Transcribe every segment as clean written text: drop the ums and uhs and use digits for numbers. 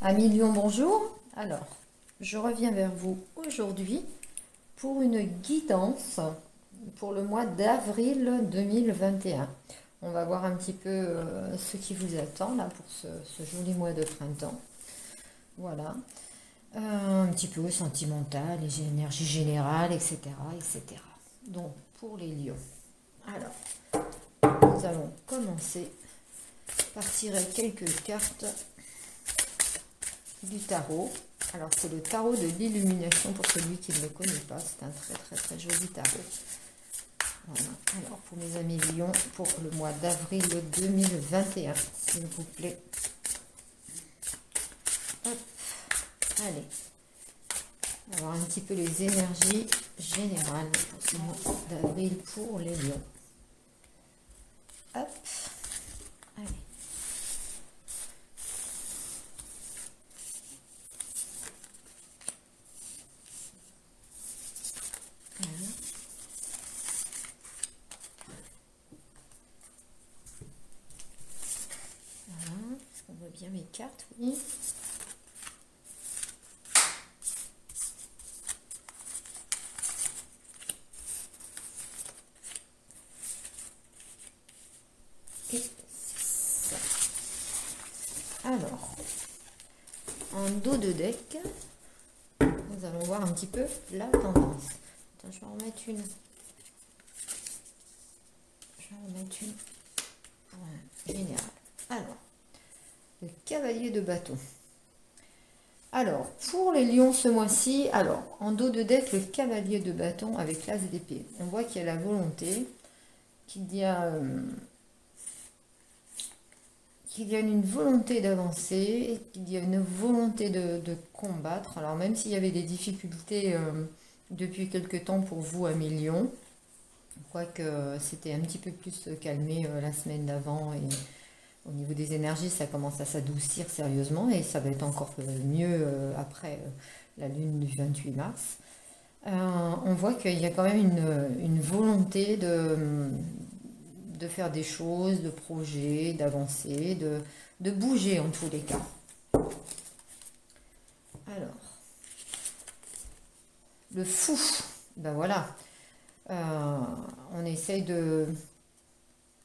Amis Lion, bonjour. Alors, je reviens vers vous aujourd'hui pour une guidance pour le mois d'avril 2021. On va voir un petit peu ce qui vous attend là pour ce joli mois de printemps. Voilà. Un petit peu sentimental, les énergies générales, etc., etc. Donc, pour les lions. Alors, nous allons commencer par tirer quelques cartes du tarot. Alors c'est le tarot de l'illumination pour celui qui ne le connaît pas. C'est un très joli tarot. Voilà. Alors pour mes amis Lion, pour le mois d'avril 2021, s'il vous plaît. Hop. Allez. On va voir un petit peu les énergies générales pour ce mois d'avril pour les lions. Hop. Allez. On voit bien mes cartes, oui. Et c'est ça. Alors, en dos de deck, nous allons voir un petit peu la tendance. Attends, je vais en remettre une. Pour un général. Alors, le cavalier de bâton. Alors, pour les lions ce mois-ci, alors, en dos de deck, le cavalier de bâton avec l'as d'épée. On voit qu'il y a la volonté, qu'il y a une volonté d'avancer, qu'il y a une volonté de combattre. Alors, même s'il y avait des difficultés depuis quelque temps pour vous, amis lions, je crois que c'était un petit peu plus calmé la semaine d'avant et au niveau des énergies, ça commence à s'adoucir sérieusement et ça va être encore mieux après la lune du 28 mars. On voit qu'il y a quand même une volonté de faire des choses, de projets, d'avancer, de bouger en tous les cas. Alors, le fou, ben voilà, on essaye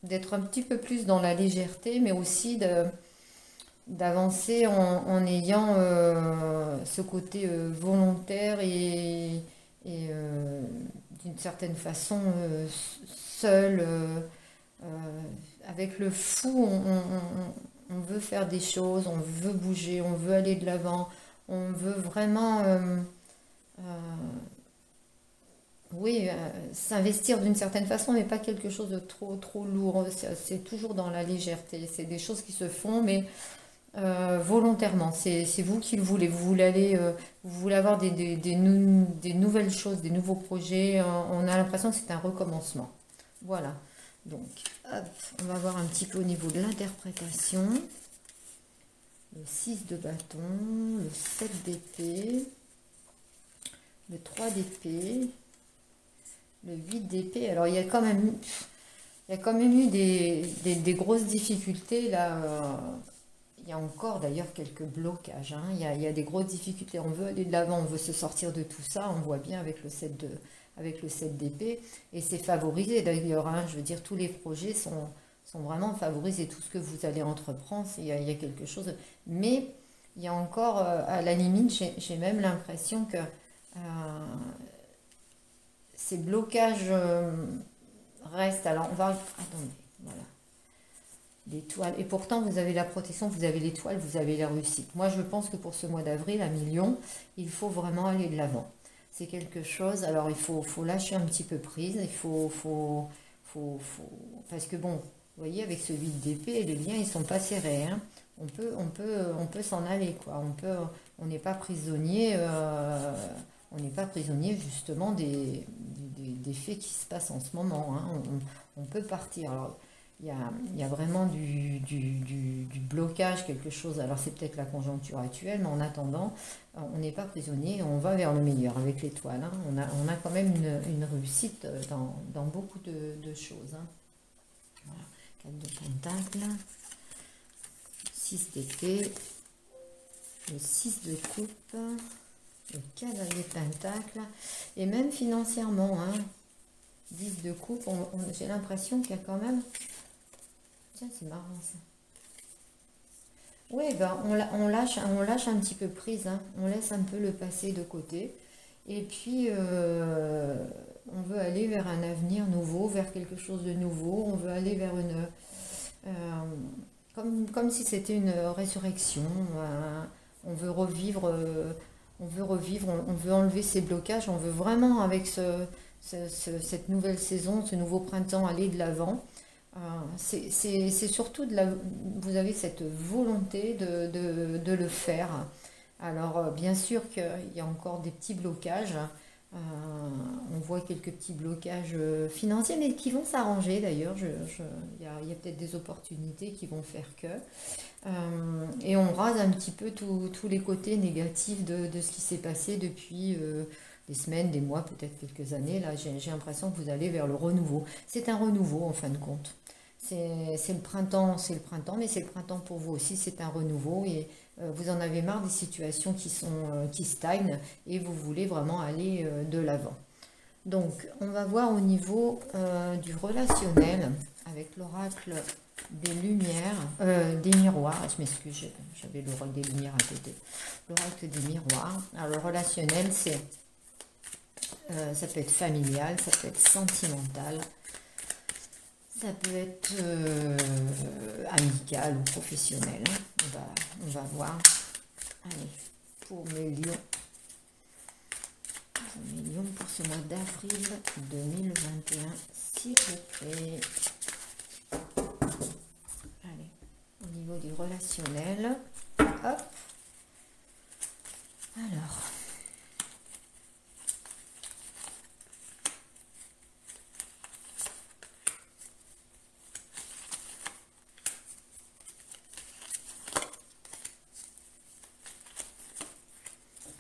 d'être un petit peu plus dans la légèreté, mais aussi d'avancer en ayant ce côté volontaire et d'une certaine façon seul. Avec le fou, on veut faire des choses, on veut bouger, on veut aller de l'avant, on veut vraiment oui, s'investir d'une certaine façon, mais pas quelque chose de trop lourd. C'est toujours dans la légèreté. C'est des choses qui se font, mais volontairement. C'est vous qui le voulez. Vous voulez aller, vous voulez avoir des nouvelles choses, des nouveaux projets. On a l'impression que c'est un recommencement. Voilà. Donc, hop, on va voir un petit peu au niveau de l'interprétation. Le 6 de bâton, le 7 d'épée, le 3 d'épée. Le 8 d'épée, alors il y a quand même eu des grosses difficultés là. Il y a encore d'ailleurs quelques blocages. Hein. Il y a des grosses difficultés. On veut aller de l'avant, on veut se sortir de tout ça. On voit bien avec le 7 d'épée. Et c'est favorisé d'ailleurs. Hein. Je veux dire, tous les projets sont vraiment favorisés. Tout ce que vous allez entreprendre, il y a quelque chose. Mais il y a encore, à la limite, j'ai même l'impression que ces blocages restent. Alors, on va... Attendez, voilà. L'étoile. Et pourtant, vous avez la protection, vous avez l'étoile, vous avez la réussite. Moi, je pense que pour ce mois d'avril, à Lion, il faut vraiment aller de l'avant. C'est quelque chose... Alors, il faut lâcher un petit peu prise. Il faut... Parce que, bon, vous voyez, avec ce 8 d'épée, les liens, ils sont pas serrés. Hein. On peut s'en aller, quoi. On n'est pas prisonnier... On n'est pas prisonnier justement des faits qui se passent en ce moment. Hein. On peut partir. Alors, il y a vraiment du blocage, quelque chose. Alors c'est peut-être la conjoncture actuelle, mais en attendant, on n'est pas prisonnier. On va vers le meilleur avec l'étoile. Hein. On a quand même une réussite dans beaucoup de choses. Hein. Voilà. 4 de pentacle, 6 d'épée, le 6 de coupe, le cavalier de pentacle, et même financièrement, hein, 10 de coupe, j'ai l'impression qu'il y a quand même... Tiens, c'est marrant ça. Oui, ben, on lâche un petit peu prise, hein. On laisse un peu le passé de côté. Et puis, on veut aller vers un avenir nouveau, vers quelque chose de nouveau. On veut aller vers euh, comme si c'était une résurrection. On veut revivre, on veut enlever ces blocages. On veut vraiment, avec cette nouvelle saison, ce nouveau printemps, aller de l'avant. C'est surtout vous avez cette volonté de le faire. Alors, bien sûr qu'il y a encore des petits blocages. On voit quelques petits blocages financiers, mais qui vont s'arranger d'ailleurs. Il y a peut-être des opportunités qui vont faire que. Et on rase un petit peu tous les côtés négatifs de ce qui s'est passé depuis des semaines, des mois, peut-être quelques années. Là, j'ai l'impression que vous allez vers le renouveau. C'est un renouveau en fin de compte. C'est le printemps, mais c'est le printemps pour vous aussi, c'est un renouveau et vous en avez marre des situations qui stagnent et vous voulez vraiment aller de l'avant. Donc, on va voir au niveau du relationnel avec l'oracle des lumières, des miroirs. Je m'excuse, j'avais l'oracle des lumières à côté. L'oracle des miroirs. Alors, le relationnel, ça peut être familial, ça peut être sentimental. Ça peut être amical ou professionnel. On va voir. Allez, pour mes lions. Pour ce mois d'avril 2021, s'il vous plaît. Allez, au niveau du relationnel. Hop. Alors.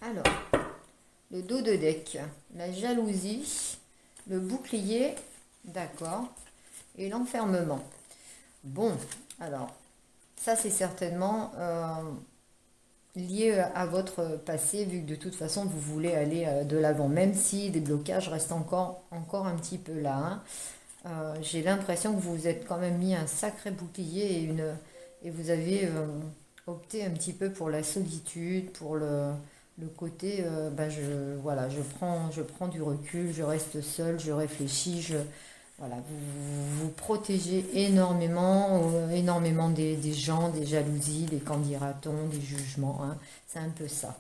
Alors, le dos de deck, la jalousie, le bouclier, d'accord, et l'enfermement. Bon, alors, ça c'est certainement lié à votre passé, vu que de toute façon vous voulez aller de l'avant, même si des blocages restent encore un petit peu là. Hein. J'ai l'impression que vous vous êtes quand même mis un sacré bouclier et vous avez opté un petit peu pour la solitude, pour le côté, voilà, je prends du recul, je reste seule, je réfléchis, voilà, vous protégez énormément des gens, des jalousies, des candidatons, des jugements, hein. C'est un peu ça.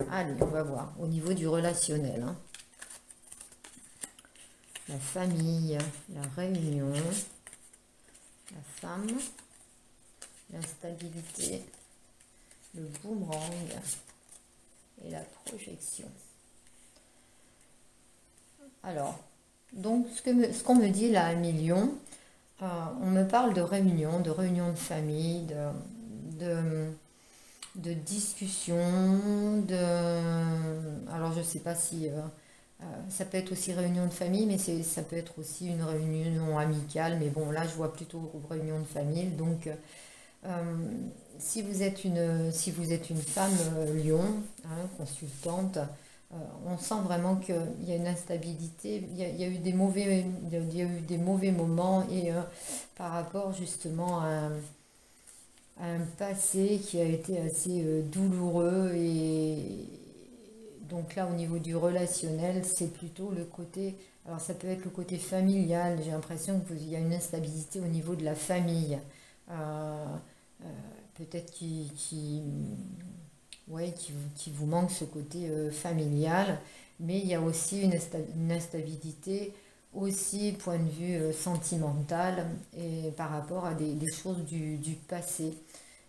Allez, on va voir au niveau du relationnel. Hein. La famille, la réunion, la femme, l'instabilité, le boomerang et la projection. Alors, donc ce qu'on me dit là à 1 million, on me parle de réunion de famille, de discussion, alors je ne sais pas si ça peut être aussi réunion de famille, mais ça peut être aussi une réunion amicale, mais bon là je vois plutôt réunion de famille, donc si vous êtes une femme lion, hein, consultante, on sent vraiment qu'il y a une instabilité, il y a eu des mauvais moments et par rapport justement à un passé qui a été assez douloureux et donc là au niveau du relationnel c'est plutôt le côté, alors ça peut être le côté familial, j'ai l'impression qu'il y a une instabilité au niveau de la famille. Peut-être qui vous manque ce côté familial, mais il y a aussi une instabilité aussi point de vue sentimental et par rapport à des choses du passé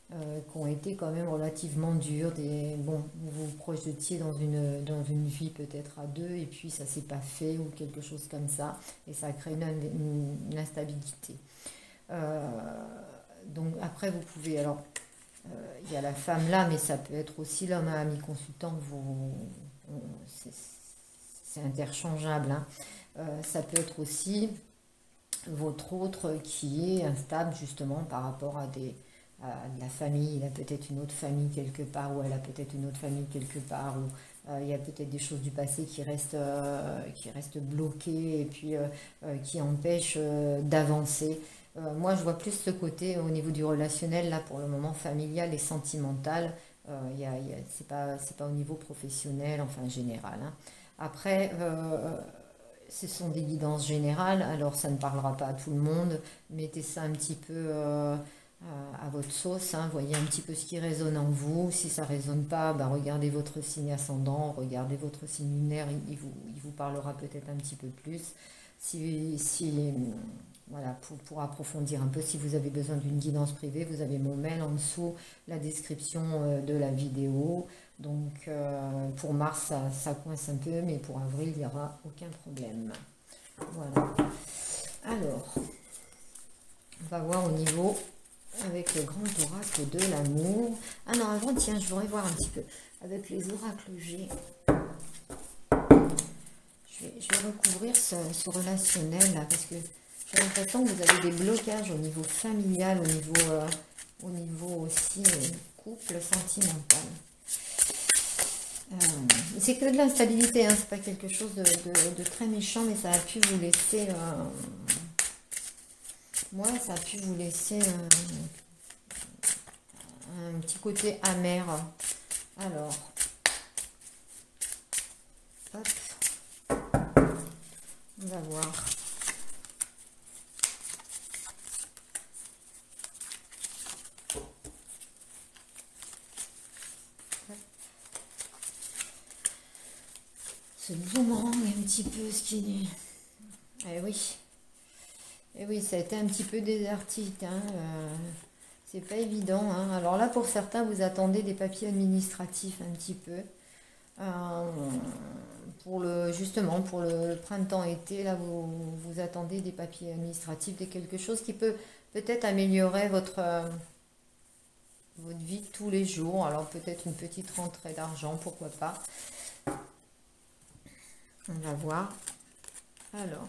qui ont été quand même relativement dures. Bon, vous vous projetiez dans une vie peut-être à deux et puis ça s'est pas fait ou quelque chose comme ça et ça a créé une instabilité. Donc après vous pouvez, alors il y a la femme là, mais ça peut être aussi l'homme à ami consultant, c'est interchangeable. Hein. Ça peut être aussi votre autre qui est instable justement par rapport à de la famille, il a peut-être une autre famille quelque part, ou elle a peut-être une autre famille quelque part, ou il y a peut-être des choses du passé qui restent bloquées et puis qui empêchent d'avancer. Moi, je vois plus ce côté au niveau du relationnel, là, pour le moment, familial et sentimental. C'est pas au niveau professionnel, enfin général, hein. Après, ce sont des guidances générales, alors ça ne parlera pas à tout le monde. Mettez ça un petit peu à votre sauce, hein. Voyez un petit peu ce qui résonne en vous. Si ça ne résonne pas, ben regardez votre signe ascendant, regardez votre signe lunaire, il vous parlera peut-être un petit peu plus. Si, voilà, pour approfondir un peu, si vous avez besoin d'une guidance privée, vous avez mon mail en dessous, la description de la vidéo. Donc pour mars, ça coince un peu, mais pour avril, il n'y aura aucun problème. Voilà. Alors, on va voir au niveau avec le grand oracle de l'amour. Ah non, avant, tiens, je voudrais voir un petit peu avec les oracles G. Je vais recouvrir ce relationnel là, parce que j'ai l'impression que vous avez des blocages au niveau familial, au niveau aussi couple sentimental. C'est que de l'instabilité, hein, c'est pas quelque chose de très méchant, mais ça a pu vous laisser... moi, ça a pu vous laisser un petit côté amer. Alors, hop, on va voir. Ce boomerang un petit peu ce qui est... Eh oui. Et oui, ça a été un petit peu désertique, hein. C'est pas évident, hein. Alors là, pour certains, vous attendez des papiers administratifs un petit peu. Justement, pour le printemps-été, là, vous attendez des papiers administratifs, de quelque chose qui peut peut-être améliorer votre vie de tous les jours. Alors peut-être une petite rentrée d'argent, pourquoi pas. On va voir. Alors.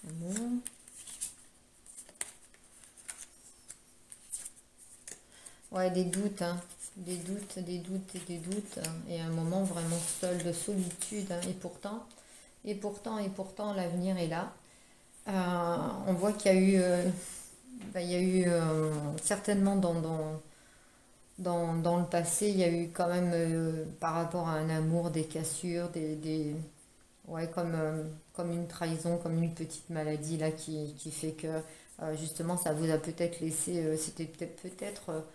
Bon. Ouais, des doutes, hein. Des doutes, des doutes et des doutes, hein. Et un moment vraiment seul, de solitude, hein. Et pourtant, l'avenir est là. On voit qu'il y a eu, certainement dans le passé, il y a eu quand même, par rapport à un amour, des cassures, ouais, comme une trahison, comme une petite maladie là qui fait que justement ça vous a peut-être laissé, c'était peut-être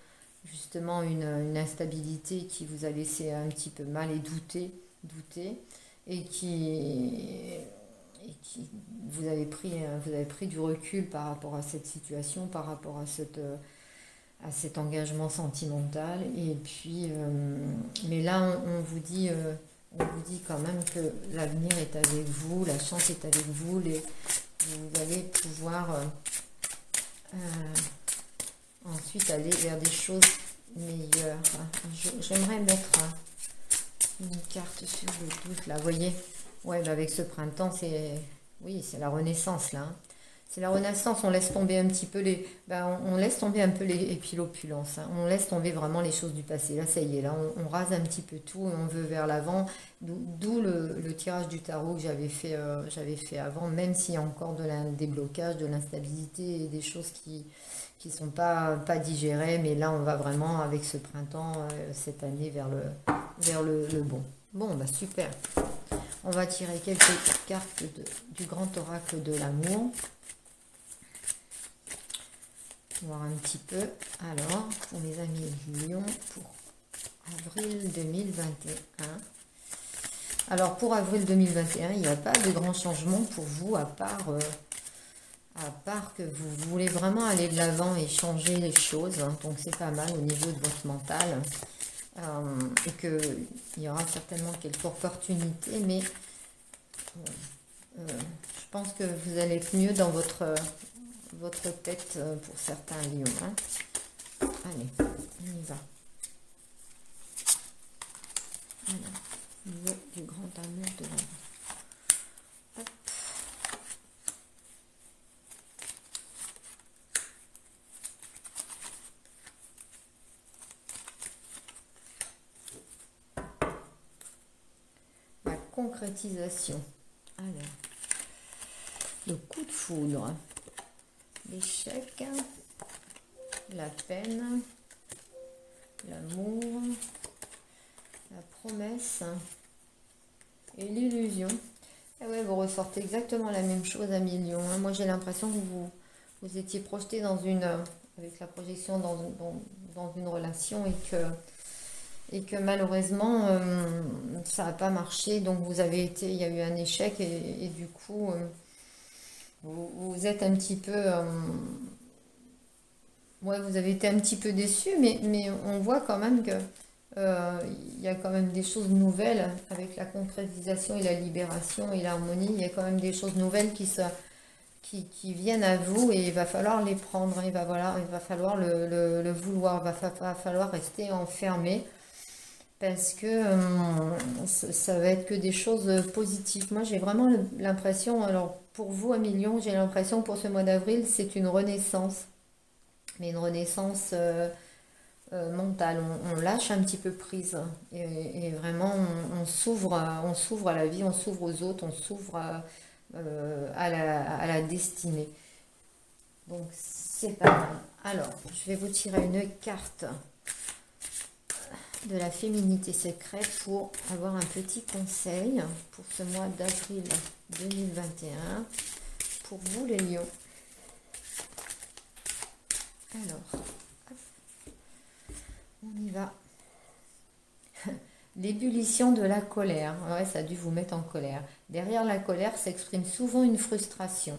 justement une instabilité qui vous a laissé un petit peu mal et douter et qui vous avez pris du recul par rapport à cette situation, par rapport à cet engagement sentimental. Et puis, mais là, on vous dit quand même que l'avenir est avec vous, la chance est avec vous, vous allez pouvoir ensuite aller vers des choses meilleures. J'aimerais mettre une carte sur le doute, là, vous voyez. Ouais, bah avec ce printemps, oui, c'est la renaissance, là, hein. C'est la renaissance, on laisse tomber un petit peu on laisse tomber un peu et puis l'opulence, hein. On laisse tomber vraiment les choses du passé. Là, ça y est, là, on rase un petit peu tout et on veut vers l'avant. D'où le tirage du tarot que j'avais fait avant, même s'il y a encore des blocages, de l'instabilité et des choses qui sont pas digérées. Mais là, on va vraiment, avec ce printemps, cette année, vers le bon. Bon, bah super. On va tirer quelques cartes du grand oracle de l'amour. Voir un petit peu. Alors, pour mes amis Lion, pour avril 2021. Alors, pour avril 2021, il n'y a pas de grand changement pour vous, à part que vous voulez vraiment aller de l'avant et changer les choses, hein. Donc, c'est pas mal au niveau de votre mental. Et qu'il y aura certainement quelques opportunités, mais je pense que vous allez être mieux dans votre tête pour certains lions, hein. Allez, on y va. Alors, niveau du grand amour de l'amour. Hop. concrétisation. Alors, le coup de foudre, l'échec, la peine, l'amour, la promesse et l'illusion. Et ouais, vous ressortez exactement la même chose à millions. Hein. Moi, j'ai l'impression que vous étiez projeté avec la projection dans une relation et que malheureusement, ça n'a pas marché. Donc, il y a eu un échec et du coup, vous êtes un petit peu... ouais, vous avez été un petit peu déçu, mais on voit quand même que il y a quand même des choses nouvelles avec la concrétisation et la libération et l'harmonie. Il y a quand même des choses nouvelles qui viennent à vous et il va falloir les prendre. Il va falloir le vouloir. Va falloir rester enfermé parce que ça va être que des choses positives. Moi, j'ai vraiment l'impression, alors pour vous, à million, j'ai l'impression que pour ce mois d'avril, c'est une renaissance. Mais une renaissance mentale, on lâche un petit peu prise et vraiment on s'ouvre à la vie, on s'ouvre aux autres, on s'ouvre à la destinée. Donc c'est pas mal. Alors, je vais vous tirer une carte de la féminité secrète pour avoir un petit conseil pour ce mois d'avril 2021 pour vous les lions. Alors, on y va. L'ébullition de la colère. Ouais, ça a dû vous mettre en colère. Derrière la colère s'exprime souvent une frustration.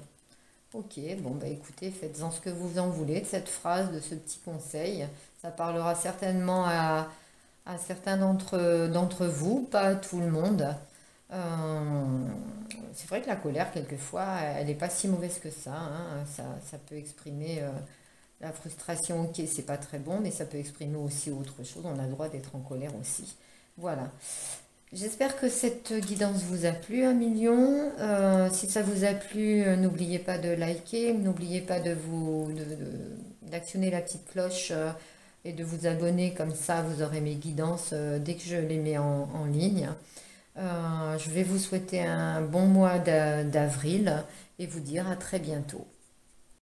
Ok, bon bah écoutez, faites-en ce que vous en voulez de cette phrase, de ce petit conseil. Ça parlera certainement à certains d'entre vous, pas à tout le monde. C'est vrai que la colère, quelquefois, elle n'est pas si mauvaise que ça. Hein. Ça peut exprimer la frustration, ok, c'est pas très bon, mais ça peut exprimer aussi autre chose. On a le droit d'être en colère aussi. Voilà. J'espère que cette guidance vous a plu, un million. Si ça vous a plu, n'oubliez pas de liker, n'oubliez pas d'actionner la petite cloche et de vous abonner, comme ça vous aurez mes guidances dès que je les mets en ligne. Je vais vous souhaiter un bon mois d'avril et vous dire à très bientôt.